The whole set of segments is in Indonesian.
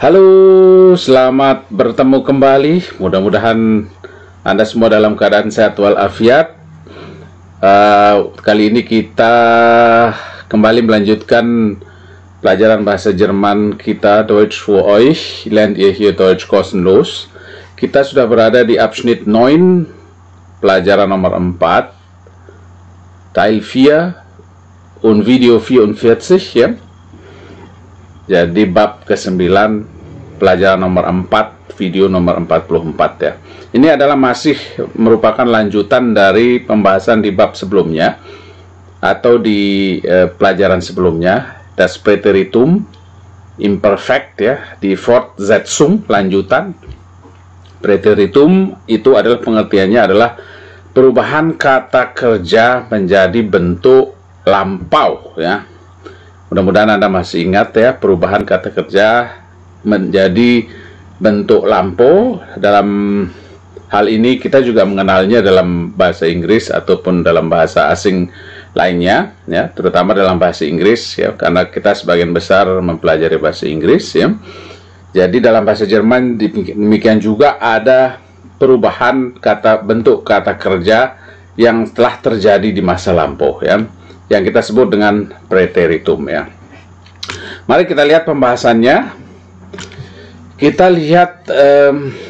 Halo, selamat bertemu kembali. Mudah-mudahan Anda semua dalam keadaan sehat walafiat. Kali ini kita kembali melanjutkan pelajaran bahasa Jerman kita, Deutsch für euch. Lernt ihr hier Deutsch kostenlos. Kita sudah berada di Abschnitt 9, pelajaran nomor 4, Teil 4 und Video 44 ya. Jadi bab ke-9, pelajaran nomor 4, video nomor 44 ya. Ini adalah masih merupakan lanjutan dari pembahasan di bab sebelumnya atau di pelajaran sebelumnya, das Präteritum imperfect ya, di Fortsetzung, lanjutan. Präteritum itu adalah pengertiannya adalah perubahan kata kerja menjadi bentuk lampau ya. Mudah-mudahan Anda masih ingat ya, perubahan kata kerja menjadi bentuk lampau. Dalam hal ini kita juga mengenalnya dalam bahasa Inggris ataupun dalam bahasa asing lainnya ya, terutama dalam bahasa Inggris ya, karena kita sebagian besar mempelajari bahasa Inggris ya. Jadi dalam bahasa Jerman demikian juga ada perubahan bentuk kata kerja yang telah terjadi di masa lampau ya, yang kita sebut dengan Präteritum ya. Mari kita lihat pembahasannya. Kita lihat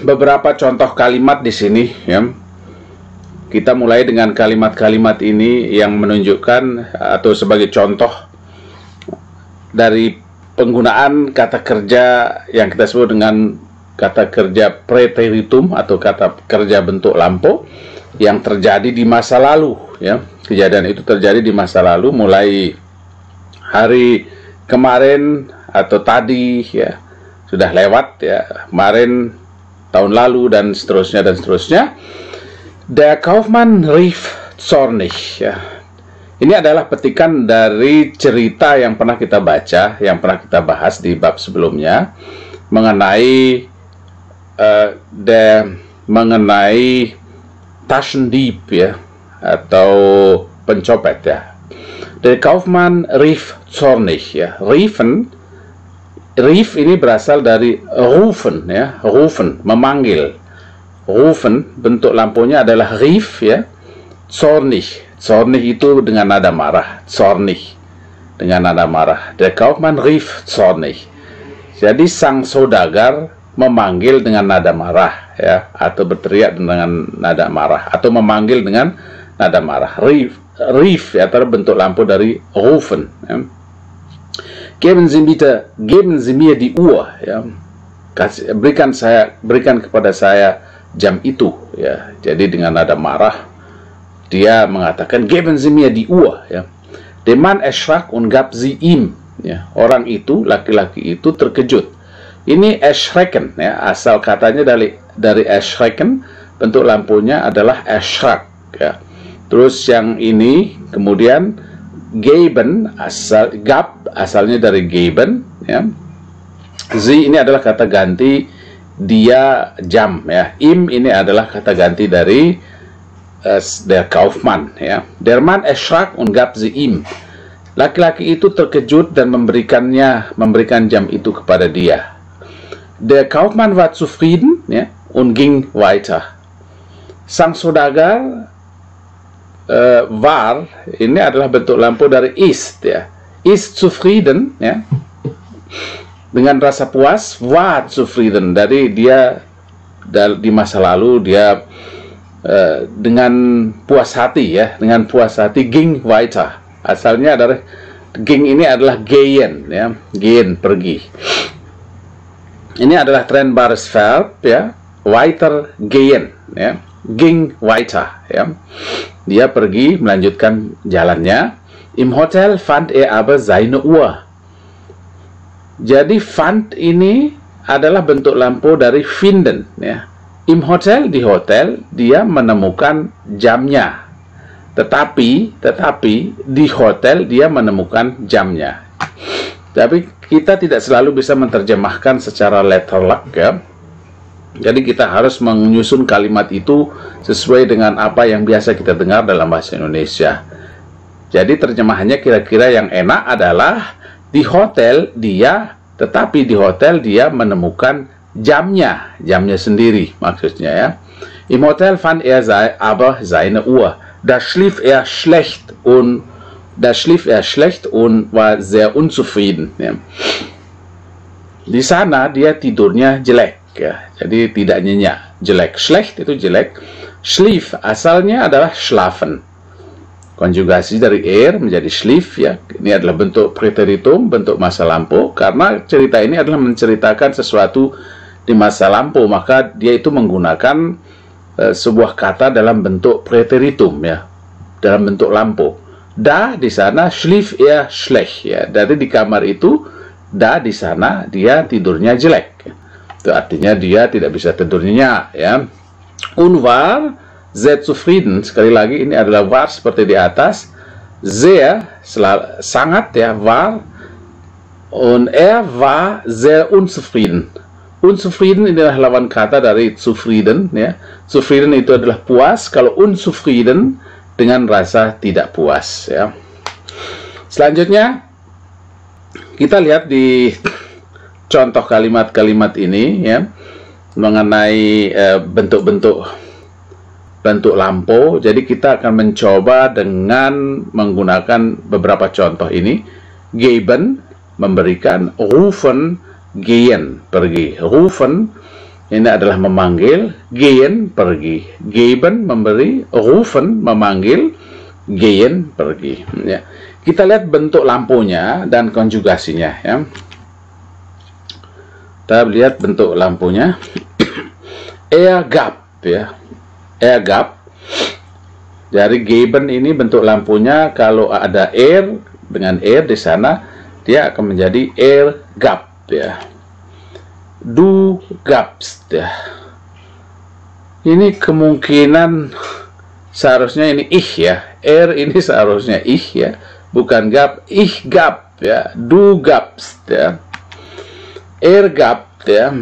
beberapa contoh kalimat di sini ya. Kita mulai dengan kalimat-kalimat ini yang menunjukkan atau sebagai contoh dari penggunaan kata kerja yang kita sebut dengan kata kerja Präteritum atau kata kerja bentuk lampau yang terjadi di masa lalu ya. Kejadian itu terjadi di masa lalu, mulai hari kemarin atau tadi ya, sudah lewat ya, kemarin, tahun lalu, dan seterusnya dan seterusnya. Der Kaufmann rief zornig ya. Ini adalah petikan dari cerita yang pernah kita baca, yang pernah kita bahas di bab sebelumnya mengenai mengenai Taschendieb ya, atau pencopet ya. Der Kaufmann rief zornig ya. Rief ini berasal dari rufen ya, rufen, memanggil. Rufen bentuk lampunya adalah rief ya. Zornig, zornig itu dengan nada marah, zornig dengan nada marah. Der Kaufmann rief zornig. Jadi sang saudagar memanggil dengan nada marah ya, atau berteriak dengan nada marah, atau memanggil dengan nada marah. Rief ya, bentuk lampu dari rufen ya. Geben Sie mir die Uhr ya. Berikan kepada saya jam itu ya. Jadi dengan nada marah dia mengatakan geben Sie mir die Uhr ya. Der Mann erschrak und gab sie ihm ya. Orang itu, laki-laki itu terkejut. Ini erschrecken ya, asal katanya dari erschrecken, bentuk lampunya adalah erschrak ya. Terus yang ini kemudian geben, asalnya dari geben ya. Sie ini adalah kata ganti dia jam ya. Ihm ini adalah kata ganti dari der Kaufmann ya. Der Mann erschrak und gab sie ihm. Laki-laki itu terkejut dan memberikan jam itu kepada dia. Der Kaufmann war zufrieden ya, und ging weiter. Sang saudagar war ini adalah bentuk lampu dari ist ya. Ist zufrieden ya, dengan rasa puas. War zufrieden, dari dia di masa lalu dia dengan puas hati ya, dengan puas hati. Ging weiter, asalnya adalah ging ini adalah gehen ya, gehen, pergi. Ini adalah trennbares Verb ya, weiter gehen ya, ging weiter ya. Dia pergi melanjutkan jalannya. Im Hotel fand er aber seine Uhr. Jadi fand ini adalah bentuk lampu dari finden ya. Im Hotel, di hotel, dia menemukan jamnya. Tetapi di hotel dia menemukan jamnya. Tapi kita tidak selalu bisa menerjemahkan secara letterlock ya. Jadi kita harus menyusun kalimat itu sesuai dengan apa yang biasa kita dengar dalam bahasa Indonesia. Jadi terjemahannya kira-kira yang enak adalah di hotel dia tetapi di hotel dia menemukan jamnya sendiri maksudnya ya. Im Hotel fand er aber seine Uhr. Da schlief er schlecht und war sehr unzufrieden. Ya. Di sana dia tidurnya jelek, ya. Jadi tidak nyenyak. Jelek, schlecht itu jelek. Schlief asalnya adalah schlafen. Konjugasi dari menjadi schlief, ya. Ini adalah bentuk preteritum, bentuk masa lampau. Karena cerita ini adalah menceritakan sesuatu di masa lampau, maka dia itu menggunakan sebuah kata dalam bentuk preteritum, ya, dalam bentuk lampau. Da di sana, schlief er schlecht, ya. Dari di kamar itu, da di sana dia tidurnya jelek. Itu artinya dia tidak bisa tidur nyenyak, ya. Und war sehr zufrieden. Sekali lagi ini adalah war seperti di atas. Sehr sangat, ya, war. Und er war sehr unzufrieden. Unzufrieden ini adalah lawan kata dari zufrieden, ya. Zufrieden itu adalah puas. Kalau unzufrieden dengan rasa tidak puas, ya. Selanjutnya kita lihat di contoh kalimat-kalimat ini, ya, mengenai bentuk-bentuk lampau. Jadi kita akan mencoba dengan menggunakan beberapa contoh ini. Geben, memberikan. Rufen, gehen, pergi. Rufen, ini adalah memanggil. Gehen, pergi. Geben, memberi. Rufen, memanggil. Gehen, pergi, ya. Kita lihat bentuk lampunya dan konjugasinya, ya. Kita lihat bentuk lampunya. Gab, ya. Gab. Dari geben ini bentuk lampunya, kalau ada dengan di sana, dia akan menjadi gab, ya. Du gabst, ya. Ini kemungkinan seharusnya ini ya. Ini seharusnya ya. Bukan gab, ich gab, ya. Du gabst, ya. Gab, ya.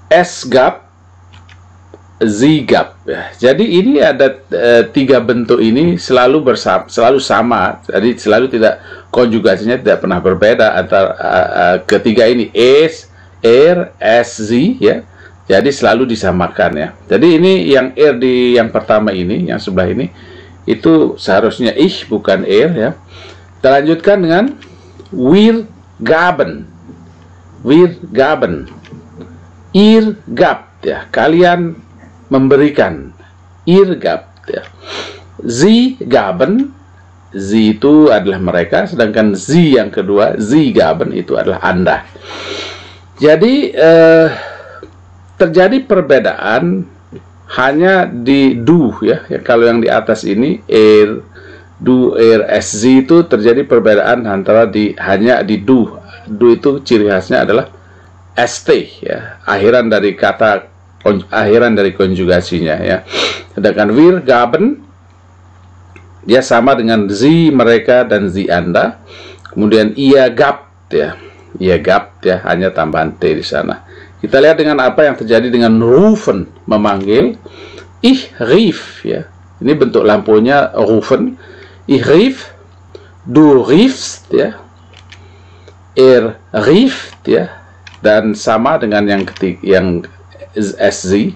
Es gab, sie gab, ya. Jadi ini ada tiga bentuk ini selalu sama. Jadi selalu tidak, konjugasinya tidak pernah berbeda antara ketiga ini. Es, sie, ya. Jadi selalu disamakan, ya. Jadi ini yang di yang pertama ini, yang sebelah ini, itu seharusnya bukan ya. Kita lanjutkan dengan wir gaben. Wir gaben. Ihr gabt, ya. Kalian memberikan. Ihr gabt, ya. Sie gaben. Sie itu adalah mereka, sedangkan sie yang kedua, sie gaben, itu adalah Anda. Jadi terjadi perbedaan hanya di du, ya. Kalau yang di atas ini du, sz itu terjadi perbedaan antara hanya di du. Du itu ciri khasnya adalah st, ya. Akhiran dari konjugasinya, ya. Sedangkan wir gaben dia sama dengan sie mereka dan sie Anda. Kemudian ia gabt, ya. Ia gabt, ya, hanya tambahan t di sana. Kita lihat dengan apa yang terjadi dengan rufen, memanggil. Ich rief, ya. Ini bentuk lampunya rufen. Ich rief, du riefst, ya. Rief, ya. Dan sama dengan yang ketiga, yang es rief,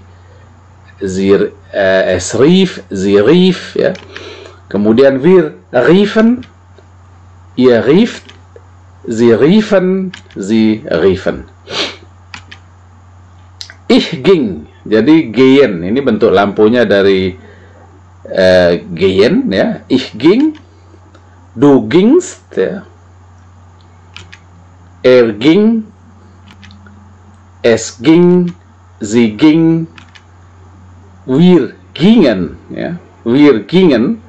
sie rief, ya. Kemudian wir riefen, ihr rieft, sie riefen, sie riefen. Ich ging, jadi gehen, ini bentuk lampunya dari gehen, ya. Ich ging, du gingst, ya. Ging, es ging, sie ging, wir gingen, ya. Wir gingen,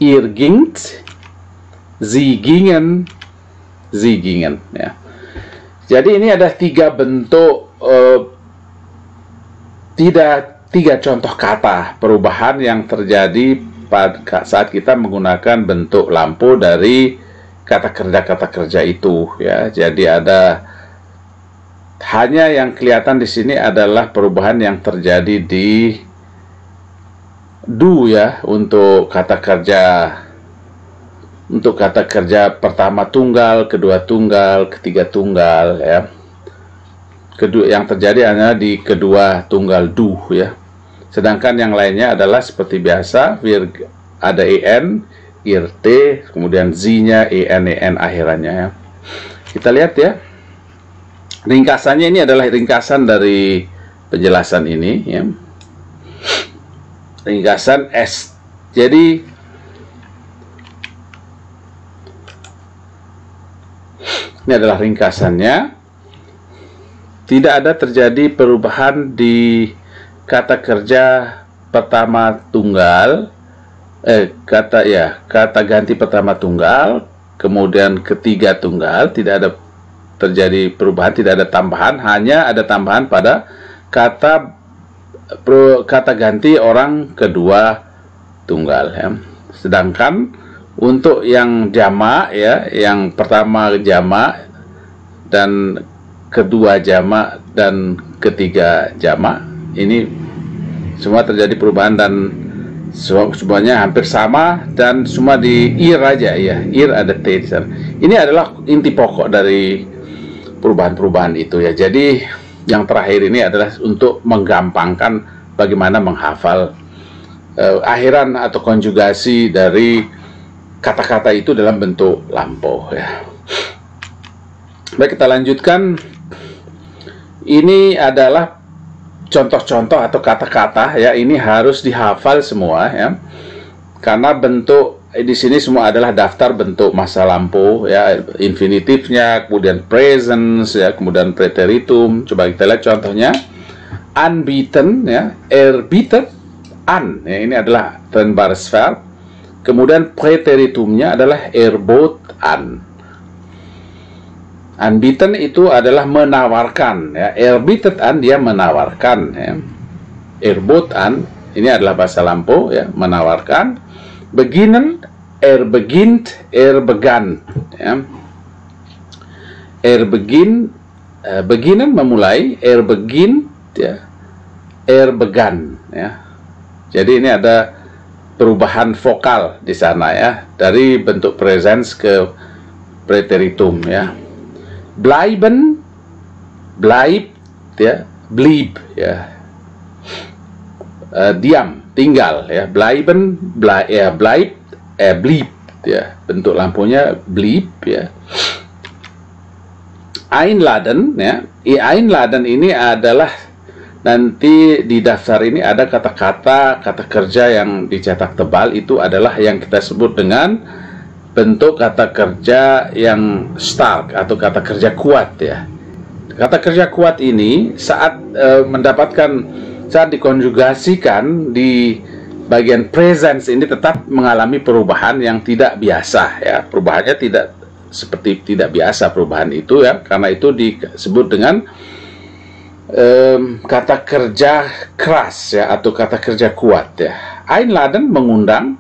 ihr gingt, sie gingen, ya. Jadi ini ada tiga bentuk, tiga contoh kata perubahan yang terjadi pada saat kita menggunakan bentuk lampu dari kata kerja itu, ya. Jadi ada hanya yang kelihatan di sini adalah perubahan yang terjadi di du, ya, untuk kata kerja untuk kata kerja pertama tunggal, kedua tunggal, ketiga tunggal ya. Yang terjadi hanya di kedua tunggal du ya. Sedangkan yang lainnya adalah seperti biasa, ada en, ir t, kemudian z-nya en akhirannya ya. Kita lihat ya. Ringkasannya ini adalah ringkasan dari penjelasan ini ya. Ringkasan S. Jadi ini adalah ringkasannya. Tidak ada terjadi perubahan di kata kerja pertama tunggal, kata ganti pertama tunggal, kemudian ketiga tunggal, tidak ada terjadi perubahan, tidak ada tambahan, hanya ada tambahan pada kata ganti orang kedua tunggal ya. Sedangkan untuk yang jamak ya, yang pertama jamak dan kedua jamak dan ketiga jamak, ini semua terjadi perubahan dan semuanya hampir sama dan semua di ir aja ya, ir ada t di sana. Ini adalah inti pokok dari perubahan-perubahan itu ya. Jadi yang terakhir ini adalah untuk menggampangkan bagaimana menghafal akhiran atau konjugasi dari kata-kata itu dalam bentuk lampau ya. Baik, kita lanjutkan. Ini adalah contoh-contoh atau kata-kata ya, ini harus dihafal semua ya. Karena bentuk di sini semua adalah daftar bentuk masa lampau ya, infinitifnya, kemudian presence ya, kemudian preteritum. Coba kita lihat contohnya. Anbieten ya, erbietet an ya, ini adalah trennbares verb. Kemudian preteritumnya adalah erbot an. Anbieten itu adalah menawarkan ya, erbietet an dia menawarkan ya. Erbot an ini adalah bahasa lampau ya, menawarkan. Beginnen, begint, began ya. Beginnen memulai, begint ya, began ya. Jadi ini ada perubahan vokal di sana ya, dari bentuk presens ke preteritum ya. Bleiben, bleibt ya, blieb ya. Diam, tinggal ya. Bleiben, bleibt, blieb ya. Bentuk lampunya blieb ya. Einladen ya. Einladen ini adalah nanti di daftar ini ada kata-kata, kata kerja yang dicetak tebal, itu adalah yang kita sebut dengan bentuk kata kerja yang stark atau kata kerja kuat ya. Kata kerja kuat ini saat saat dikonjugasikan di bagian presence ini tetap mengalami perubahan yang tidak biasa ya. Perubahannya tidak seperti tidak biasa perubahan itu ya, karena itu disebut dengan kata kerja keras ya, atau kata kerja kuat ya. Einladen mengundang.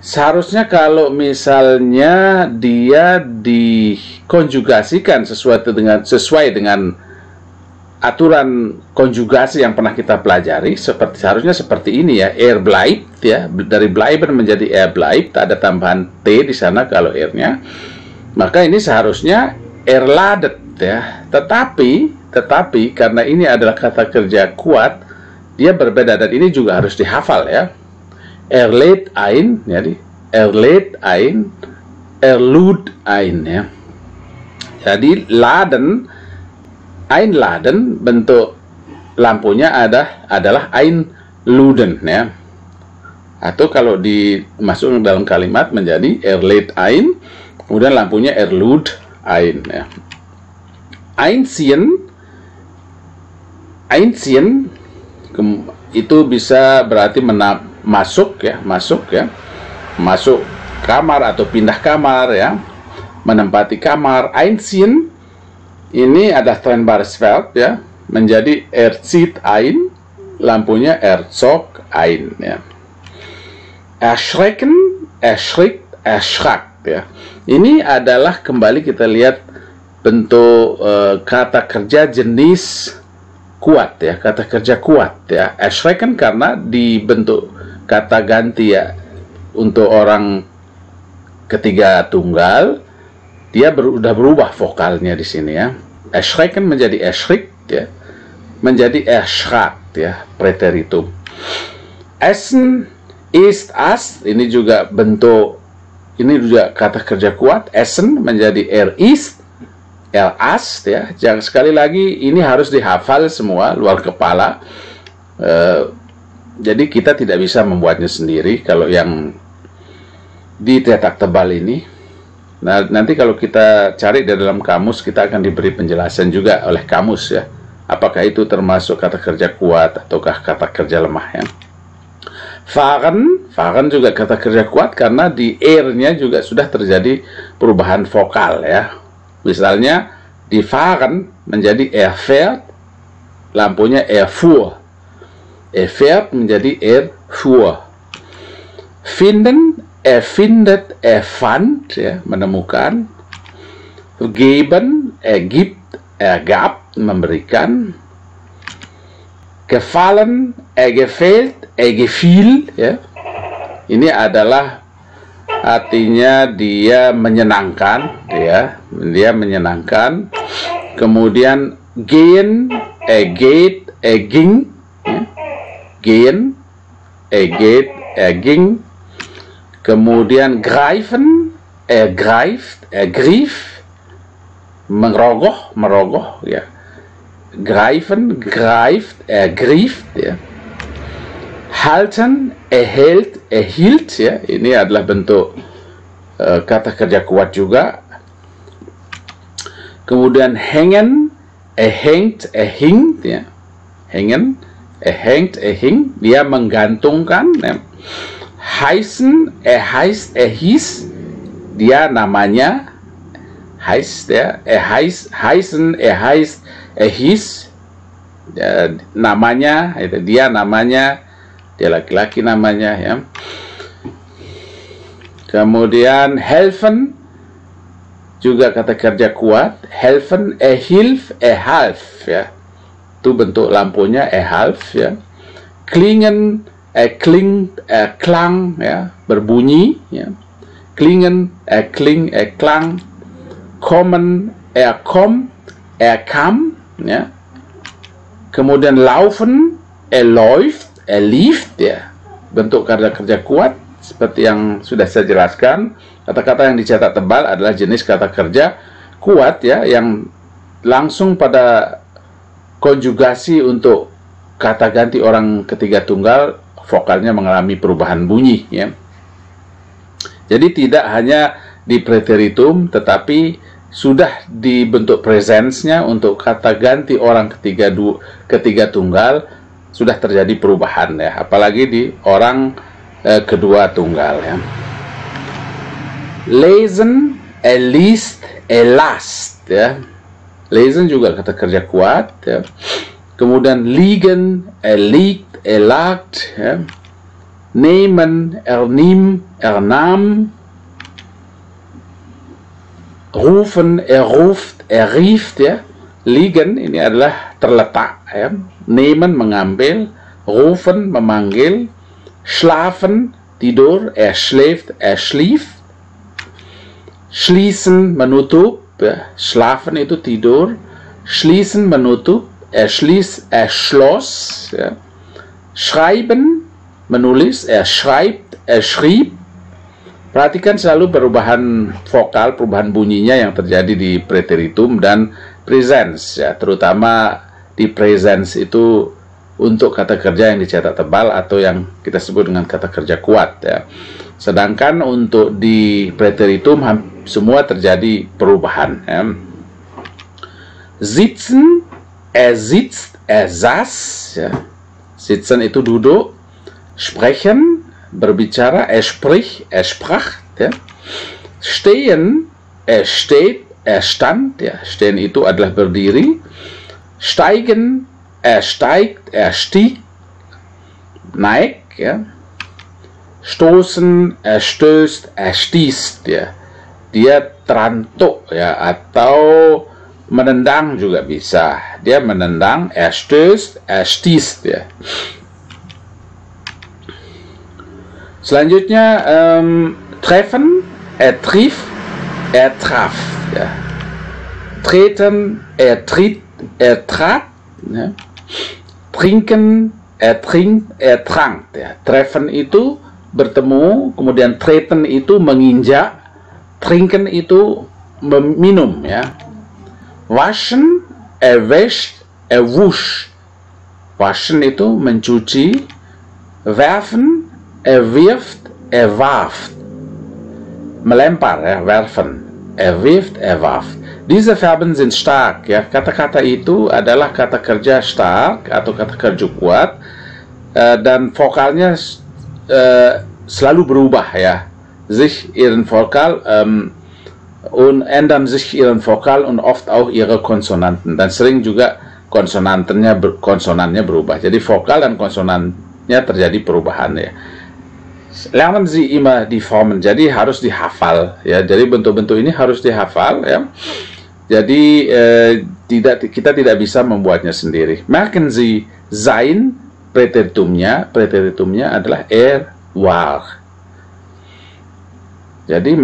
Seharusnya kalau misalnya dia dikonjugasikan sesuai dengan aturan konjugasi yang pernah kita pelajari, seharusnya seperti ini ya. Bleibt ya, dari bleiben menjadi bleibt, ada tambahan t di sana kalau r-nya. Maka ini seharusnya erladet ya. Tetapi karena ini adalah kata kerja kuat, dia berbeda dan ini juga harus dihafal ya. Erlädt ein, jadi erlädt ein, erlud ein ya. Jadi einladen bentuk lampunya adalah einluden ya. Atau kalau dimasukkan dalam kalimat menjadi erlädt ein, kemudian lampunya erlud ein ya. Einziehen itu bisa berarti masuk kamar atau pindah kamar ya, menempati kamar. Einziehen ini ada trennbares verb ya, menjadi zieht ein, lampunya zog ein ya. Erschrecken, erschrickt, erschrackt ya. Ini adalah kembali kita lihat bentuk kata kerja jenis kuat ya, kata kerja kuat ya. Erschrecken karena dibentuk kata ganti ya, untuk orang ketiga tunggal, dia udah berubah vokalnya di sini ya. Erschrecken menjadi erschrickt ya, menjadi erschrackt ya, preteritum. Essen, ist, as, ini juga bentuk, ini juga kata kerja kuat. Essen menjadi ist, as ya. Jangan, sekali lagi ini harus dihafal semua luar kepala. Jadi kita tidak bisa membuatnya sendiri kalau yang dicetak tebal ini. Nah, nanti kalau kita cari di dalam kamus, kita akan diberi penjelasan juga oleh kamus ya, apakah itu termasuk kata kerja kuat ataukah kata kerja lemah ya. Fahren juga kata kerja kuat karena di R-nya juga sudah terjadi perubahan vokal ya. Misalnya di fahren menjadi fährt, lampunya fuhr. Fährt menjadi fuhr. Finden, findet, fand ya, menemukan. Geben, gibt, gab, memberikan. Gefallen, gefällt, gefiel ya. Ini adalah artinya dia menyenangkan ya, dia menyenangkan. Kemudian gehen, geht, ging ya. Gehen, geht, ging. Kemudian greifen, greift, griff, merogoh ya. Greifen, greift, grieft ya. Halten, hält, hielt ya. Ini adalah bentuk kata kerja kuat juga. Kemudian hängen, hängt, hing ya. Hängen, hängt, hing, dia menggantungkan ya. Heißen, heißt, hieß, dia namanya. Heißt ya, heißen, heißt, hieß, ya, namanya, itu dia namanya, dia laki-laki namanya ya. Kemudian helfen juga kata kerja kuat. Helfen, hilf, half ya. Itu bentuk lampunya half ya. Klingen, klingt, klang ya, berbunyi ya. Klingen, kling, klang. Kommen, kommt, kam ya. Kemudian laufen, läuft, lief ya. Bentuk kata kerja kuat seperti yang sudah saya jelaskan. Kata-kata yang dicetak tebal adalah jenis kata kerja kuat ya, yang langsung pada konjugasi untuk kata ganti orang ketiga tunggal, vokalnya mengalami perubahan bunyi ya. Jadi tidak hanya di preteritum, tetapi sudah dibentuk presensnya untuk kata ganti orang ketiga tunggal sudah terjadi perubahan ya, apalagi di orang kedua tunggal ya. Lesen, liest, last ya. Lesen juga kata kerja kuat ya. Kemudian liegen, liegt, lagt ya. Nehmen, nimm, nahm. Rufen, ruft, rief ya. Liegen ini adalah terletak ya. Nehmen, mengambil. Rufen, memanggil. Schlafen, tidur. Schläft, schlief. Schließen, menutup ya. Schlafen itu tidur. Schließen, menutup. Schloss ya. Schreiben, menulis. Schreibt, schrieb. Perhatikan selalu perubahan vokal, perubahan bunyinya yang terjadi di preteritum dan presens ya, terutama di presens itu untuk kata kerja yang dicetak tebal atau yang kita sebut dengan kata kerja kuat ya. Sedangkan untuk di preteritum semua terjadi perubahan ya. Sitzen, sitzt, saß ya. Sitzen itu duduk. Sprechen, berbicara. Sprich, sprach ya. Stehen, steht, stand ya. Stehen itu adalah berdiri. Steigen, steigt, stieg, naik ya. Stoßen, stößt, stießt ya. Dia terantuk ya, atau menendang juga bisa. Dia menendang, stößt, stießt ya. Selanjutnya treffen, er trifft, er traf. Ya. Treten, er tritt, er trat. Ya. Trinken, er trinkt, er trank. Ya. Treffen itu bertemu, kemudian treten itu menginjak, trinken itu meminum. Ya. Waschen, er wäscht, er wusch. Waschen itu mencuci. Werfen, er wirft, er warf. Melempar, ya, werfen. Er wirft, er warf. Diese Verben sind stark, ya. Kata-kata itu adalah kata kerja stark atau kata kerja kuat, dan vokalnya selalu berubah, ya. Sich ihren Vokal und ändern sich ihren Vokal und oft auch ihre Konsonanten, dan sering juga konsonannya berubah. Jadi vokal dan konsonannya terjadi perubahan, ya. Lernen Sie immer die Formen, jadi harus dihafal, ya. Jadi bentuk-bentuk ini harus dihafal, ya. Jadi kita tidak bisa membuatnya sendiri. Merken Sie sein, Präteritumnya adalah er war. Jadi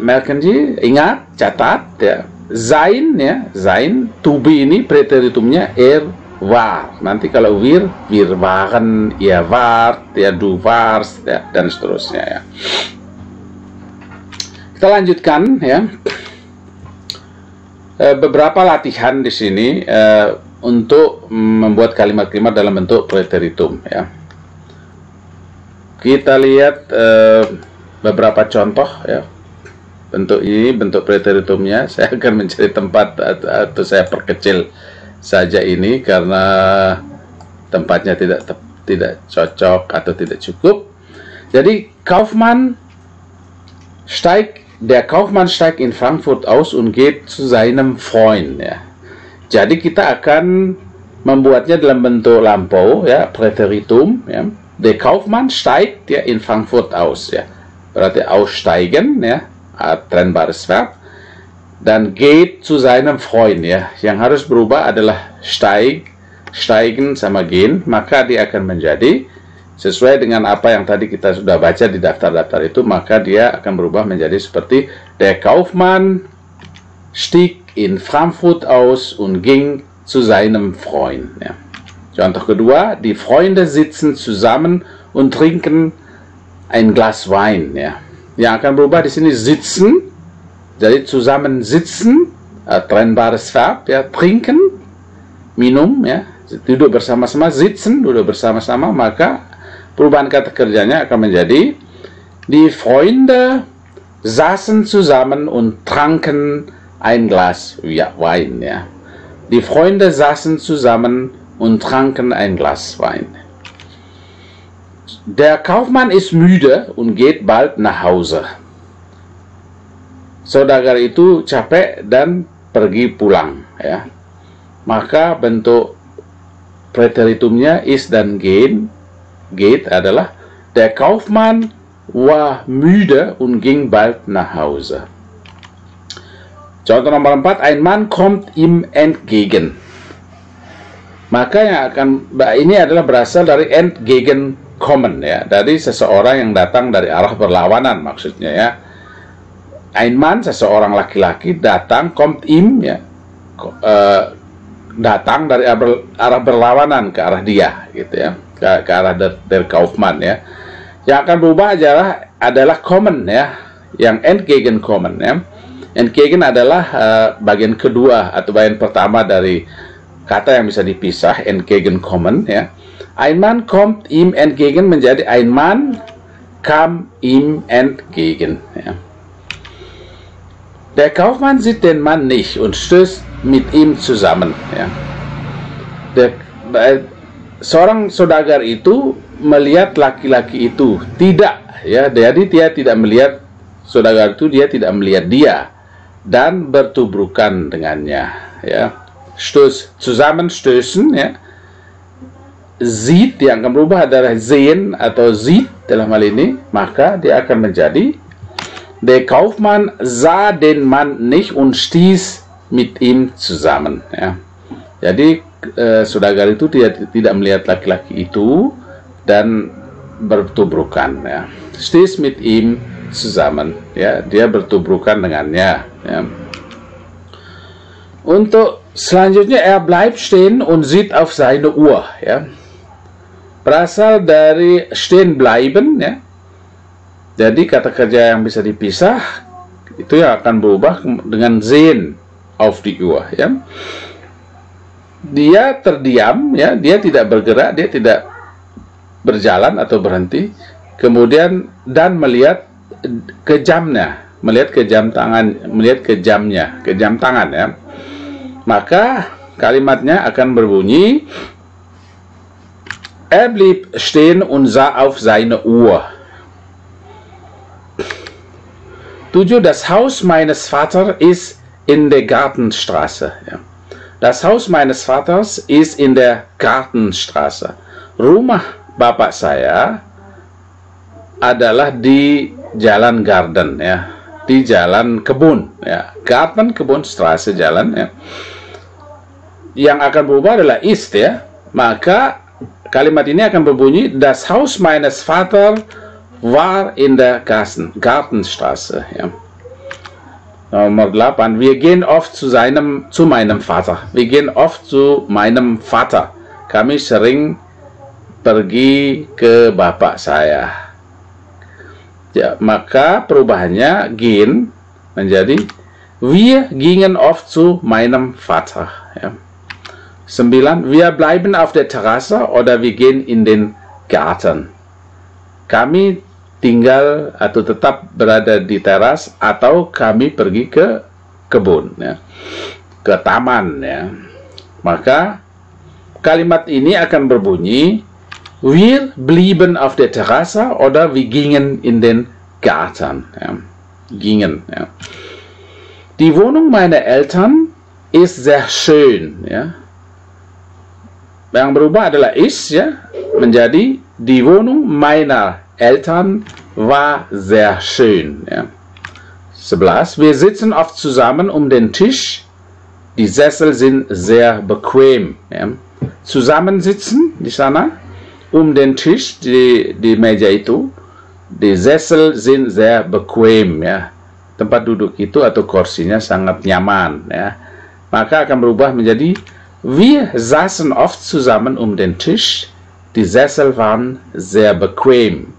merken Sie, ingat, catat, ya. Sein, ya, sein, to be ini Präteritumnya er war. Nanti kalau wir waren, ihr wart, ya, du warst, ya, dan seterusnya, ya. Kita lanjutkan, ya. Beberapa latihan di sini untuk membuat kalimat-kalimat dalam bentuk preteritum, ya. Kita lihat beberapa contoh, ya. Bentuk ini bentuk preteritumnya. Saya akan mencari tempat atau saya perkecil saja ini karena tempatnya tidak cocok atau tidak cukup. Jadi der Kaufmann steigt in Frankfurt aus und geht zu seinem Freund, ya. Jadi kita akan membuatnya dalam bentuk lampau, ya, Präteritum, ya. Der Kaufmann steigt, ya, in Frankfurt aus, ya. Berarti aussteigen, ya, trennbares Verb. Dan geht zu seinem Freund, ya. Yang harus berubah adalah steigen sama gehen, maka dia akan menjadi sesuai dengan apa yang tadi kita sudah baca di daftar-daftar itu, maka dia akan berubah menjadi seperti der Kaufmann stieg in Frankfurt aus und ging zu seinem Freund, ya. Contoh kedua, die Freunde sitzen zusammen und trinken ein Glas Wein, ya. Yang akan berubah di sini sitzen, jadi zusammen sitzen, trennbares Verb, ya, trinken, minum, ya, duduk bersama-sama, sitzen, duduk bersama-sama, maka perubahan kata kerjanya akan menjadi die Freunde saßen zusammen und tranken ein Glas Wein, ya. Die Freunde saßen zusammen und tranken ein Glas Wein. Der Kaufmann ist müde und geht bald nach Hause. Saudagar itu capek dan pergi pulang, ya. Maka bentuk preteritumnya ist dan geht adalah der Kaufmann war müde und ging bald nach Hause. Contoh nomor 4, ein Mann kommt ihm entgegen. Maka yang ini adalah berasal dari entgegenkommen, ya, dari seseorang yang datang dari arah berlawanan, maksudnya, ya. Ein Mann, seseorang laki-laki, datang, kommt ihm, ya, datang dari arah berlawanan ke arah dia, gitu, ya, ke arah der Kaufmann, ya. Yang akan berubah adalah kommen, ya, yang entgegenkommen, ya. Entgegen adalah bagian kedua atau bagian pertama dari kata yang bisa dipisah, entgegenkommen, ya. Ein Mann kommt ihm entgegen menjadi ein Mann kam ihm entgegen, ya. Der Kaufmann sieht den Mann nicht und stößt mit ihm zusammen, ya. Seorang saudagar itu melihat laki-laki itu tidak, ya. Jadi dia tidak melihat saudagar itu, dia tidak melihat dia dan bertubrukan dengannya, ya. Zusammenstößen, ya. Sieht yang akan berubah adalah sehen atau sieht dalam hal ini, maka dia akan menjadi der Kaufmann sah den Mann nicht und stieß mit ihm zusammen, ya. Jadi saudagar itu tidak melihat laki-laki itu dan bertubrukan, ya. Stieß mit ihm zusammen, ya, dia bertubrukan dengannya, ya. Untuk selanjutnya, bleibt stehen und sieht auf seine Uhr, ya. Berasal dari stehen bleiben, ya. Jadi kata kerja yang bisa dipisah itu yang akan berubah dengan sehen auf die Uhr, ya. Dia terdiam, ya, dia tidak bergerak, dia tidak berjalan atau berhenti, kemudian dan melihat ke jamnya, melihat ke jam tangan, melihat ke jamnya, ke jam tangan, ya. Maka kalimatnya akan berbunyi, blieb stehen und sah auf seine Uhr. 7. Das Haus meines Vaters ist in der Gartenstraße, ya. Das Haus meines Vaters ist in der Gartenstraße. Rumah bapak saya adalah di jalan garden, ya, di jalan kebun, ya. Garten, kebun, Straße, jalan, ya. Yang akan berubah adalah ist, ya. Maka kalimat ini akan berbunyi, das Haus meines Vaters war in der Gartenstraße, ya. Nomor 8. Wir gehen oft zu meinem Vater. Wir gehen oft zu meinem Vater. Kami sering pergi ke bapak saya. Ya, maka perubahannya gehen menjadi wir gingen oft zu meinem Vater, ya. 9. Wir bleiben auf der Terrasse oder wir gehen in den Garten. Kami tinggal atau tetap berada di teras atau kami pergi ke kebun, ya, ke taman, ya. Maka kalimat ini akan berbunyi, wir blieben auf der Terrasse oder wir gingen in den Garten, ya. Gingen, ya. Die Wohnung meiner Eltern ist sehr schön, ya. Yang berubah adalah ist, ya, menjadi die Wohnung meiner Eltern war sehr schön, ya. 11. Wir sitzen oft zusammen um den Tisch. Die Sessel sind sehr bequem, ya. Zusammensitzen di sana, um den Tisch, di meja itu. Die Sessel sind sehr bequem, ya. Tempat duduk itu atau kursinya sangat nyaman, ya. Maka akan berubah menjadi wir saßen oft zusammen um den Tisch. Die Sessel waren sehr bequem.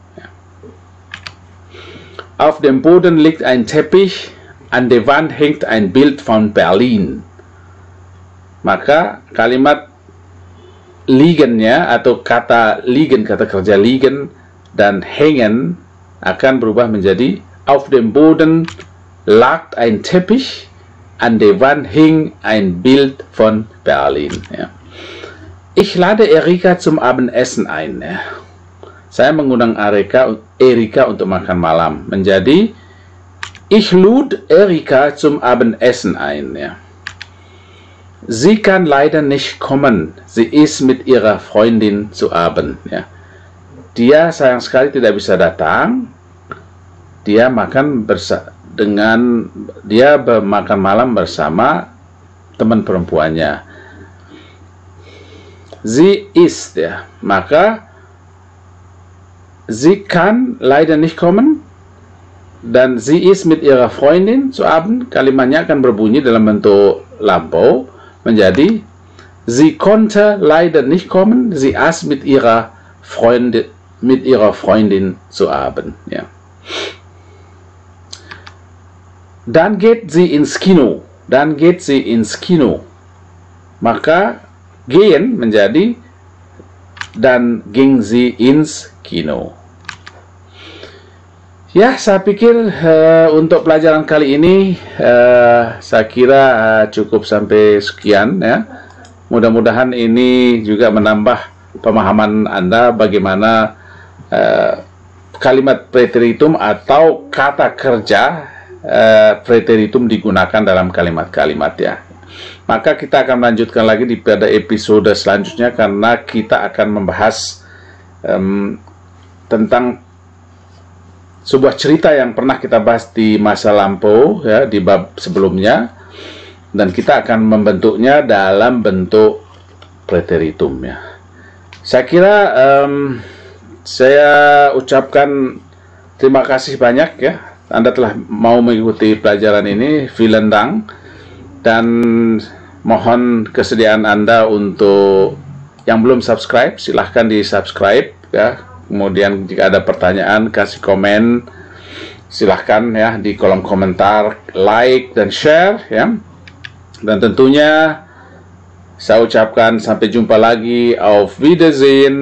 Auf dem Boden liegt ein Teppich, an der Wand hängt ein Bild von Berlin. Maka kalimat liegennya atau kata liegen, kata kerja liegen dan hängen akan berubah menjadi auf dem Boden lag ein Teppich, an der Wand hing ein Bild von Berlin, ya. Ich lade Erika zum Abendessen ein, ya. Saya mengundang Erika untuk makan malam. Menjadi ich lud Erika zum Abendessen ein, ya. Sie kann leider nicht kommen. Sie ist mit ihrer Freundin zu Abend, ya. Dia sayang sekali tidak bisa datang. Dia makan makan malam bersama teman perempuannya. Sie ist, ya. Maka sie kann leider nicht kommen dan sie ist mit ihrer Freundin zu Abend. Kalimatnya akan berbunyi dalam bentuk lampau menjadi sie konnte leider nicht kommen, sie aß mit ihrer Freundin zu Abend, ya. Dann geht sie ins Kino. Maka gehen menjadi dan ging sie ins Kino. Ya, saya pikir untuk pelajaran kali ini saya kira cukup sampai sekian, ya. Mudah-mudahan ini juga menambah pemahaman Anda bagaimana kalimat preteritum atau kata kerja preteritum digunakan dalam kalimat-kalimat, ya. Maka kita akan melanjutkan lagi pada episode selanjutnya karena kita akan membahas tentang sebuah cerita yang pernah kita bahas di masa lampau, ya, di bab sebelumnya, dan kita akan membentuknya dalam bentuk preteritum, ya. Saya kira saya ucapkan Terima kasih banyak ya, Anda telah mau mengikuti pelajaran ini. Vielen Dank. Dan mohon kesediaan Anda untuk yang belum subscribe, silahkan di subscribe ya. Kemudian jika ada pertanyaan, kasih komen, silahkan ya di kolom komentar, like dan share ya. Dan tentunya saya ucapkan sampai jumpa lagi, auf Wiedersehen.